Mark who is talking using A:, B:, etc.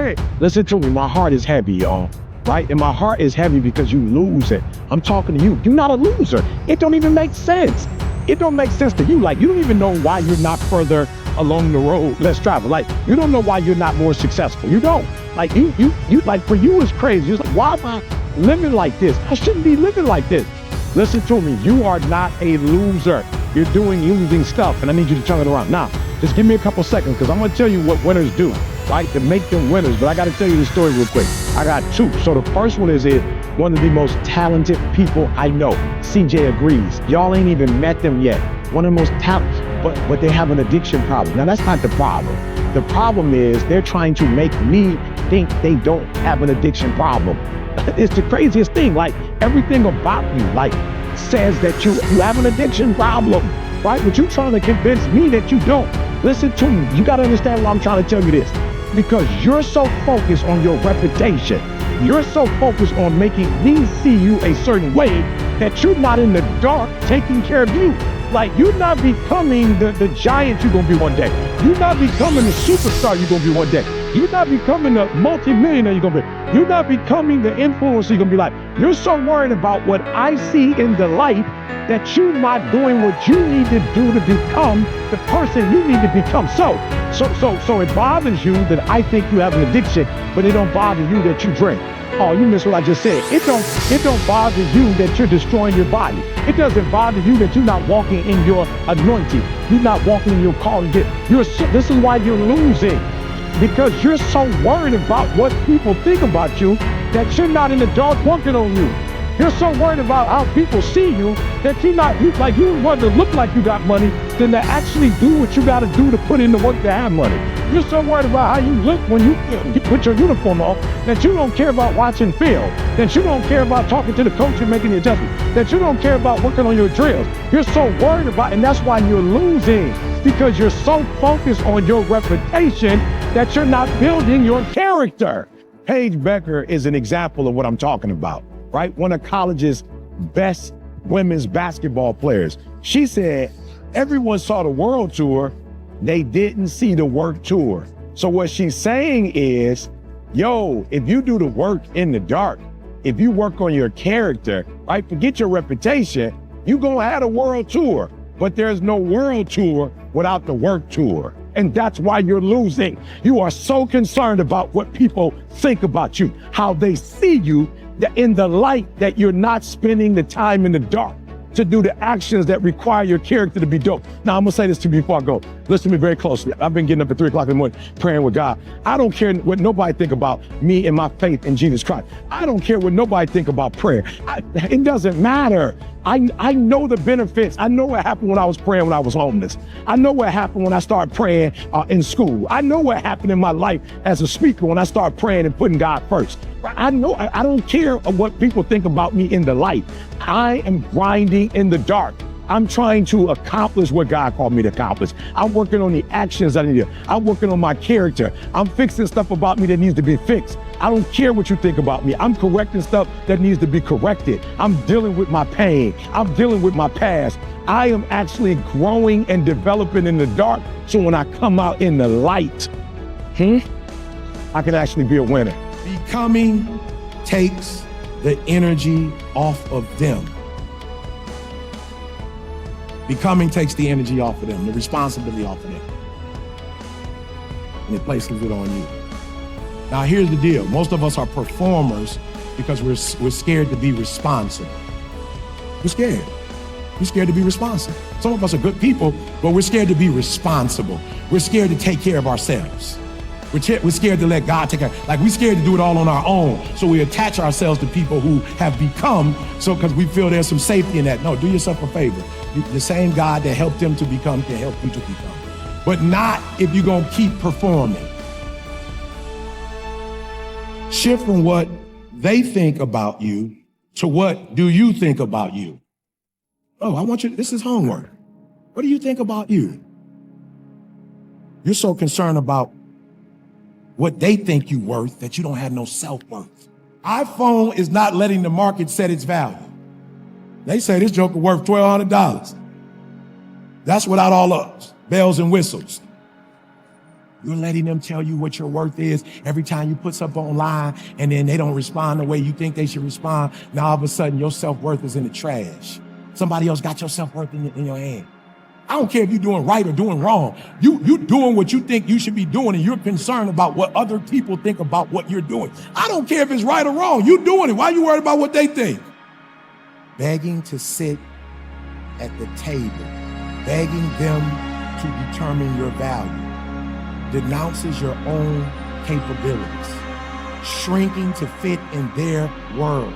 A: hey, listen to me. My heart is heavy, y'all. Right? And my heart is heavy because you lose it. I'm talking to you. You're not a loser. It don't even make sense. It don't make sense to you. Like, you don't even know why you're not further along the road less traveled. Like, you don't know why you're not more successful. You don't. Like, you like, for you it's crazy. You're like, why am I living like this? I shouldn't be living like this. Listen to me. You are not a loser. You're doing losing stuff, and I need you to turn it around. Now, just give me a couple seconds, because I'm going to tell you what winners do, right, to make them winners. But I got to tell you the story real quick. I got two. So the first one is one of the most talented people I know. CJ agrees. Y'all ain't even met them yet. One of the most talented, but they have an addiction problem. Now, that's not the problem. The problem is they're trying to make me think they don't have an addiction problem. It's the craziest thing. Like, everything about you, like, says that you have an addiction problem, right? But you're trying to convince me that you don't. Listen to me. You got to understand why I'm trying to tell you this. Because you're so focused on your reputation. You're so focused on making me see you a certain way that you're not in the dark taking care of you. Like, you're not becoming the giant you're going to be one day. You're not becoming the superstar you're going to be one day. You're not becoming the multimillionaire you're going to be. You're not becoming the influencer you're going to be like. You're so worried about what I see in the light that you're not doing what you need to do to become the person you need to become. So it bothers you that I think you have an addiction, but it don't bother you that you drink. Oh, you missed what I just said. It don't bother you that you're destroying your body. It doesn't bother you that you're not walking in your anointing. You're not walking in your calling. This is why you're losing. Because you're so worried about what people think about you that you're not in the dark working on you. You're so worried about how people see you that you want to look like you got money than to actually do what you got to do to put in the work to have money. You're so worried about how you look when you put your uniform on that you don't care about watching film, that you don't care about talking to the coach and making the adjustment, that you don't care about working on your drills. You're so worried about, and that's why you're losing, because you're so focused on your reputation that you're not building your character. Paige Becker is an example of what I'm talking about, right? One of college's best women's basketball players. She said, everyone saw the world tour, they didn't see the work tour. So what she's saying is, yo, if you do the work in the dark, if you work on your character, right, forget your reputation, you're gonna have a world tour. But there's no world tour without the work tour. And that's why you're losing. You are so concerned about what people think about you, how they see you, in the light that you're not spending the time in the dark to do the actions that require your character to be dope. Now, I'm gonna say this to you before I go. Listen to me very closely. I've been getting up at 3 o'clock in the morning praying with God. I don't care what nobody think about me and my faith in Jesus Christ. I don't care what nobody think about prayer. It doesn't matter. I know the benefits. I know what happened when I was praying when I was homeless. I know what happened when I started praying in school. I know what happened in my life as a speaker when I started praying and putting God first. I know, I don't care what people think about me in the light. I am grinding in the dark. I'm trying to accomplish what God called me to accomplish. I'm working on the actions that I need to do. I'm working on my character. I'm fixing stuff about me that needs to be fixed. I don't care what you think about me. I'm correcting stuff that needs to be corrected. I'm dealing with my pain. I'm dealing with my past. I am actually growing and developing in the dark, so when I come out in the light, I can actually be a winner.
B: Becoming takes the energy off of them. Becoming takes the energy off of them, the responsibility off of them. And it places it on you. Now, here's the deal. Most of us are performers because we're scared to be responsible. We're scared. We're scared to be responsible. Some of us are good people, but we're scared to be responsible. We're scared to take care of ourselves. We're scared to let God take care. Like, we're scared to do it all on our own. So we attach ourselves to people who have become, because we feel there's some safety in that. No, do yourself a favor. The same God that helped them to become can help you to become. But not if you're gonna keep performing. Shift from what they think about you to what do you think about you. Oh, I want you, this is homework. What do you think about you? You're so concerned about what they think you're worth that you don't have no self-worth. iPhone is not letting the market set its value. They say this joker worth $1,200. That's without all the bells and whistles. You're letting them tell you what your worth is every time you put something online, and then they don't respond the way you think they should respond. Now all of a sudden your self-worth is in the trash. Somebody else got your self-worth in your hand. I don't care if you're doing right or doing wrong. You doing what you think you should be doing, and you're concerned about what other people think about what you're doing. I don't care if it's right or wrong. You're doing it. Why are you worried about what they think? Begging to sit at the table, begging them to determine your value, denounces your own capabilities, shrinking to fit in their world.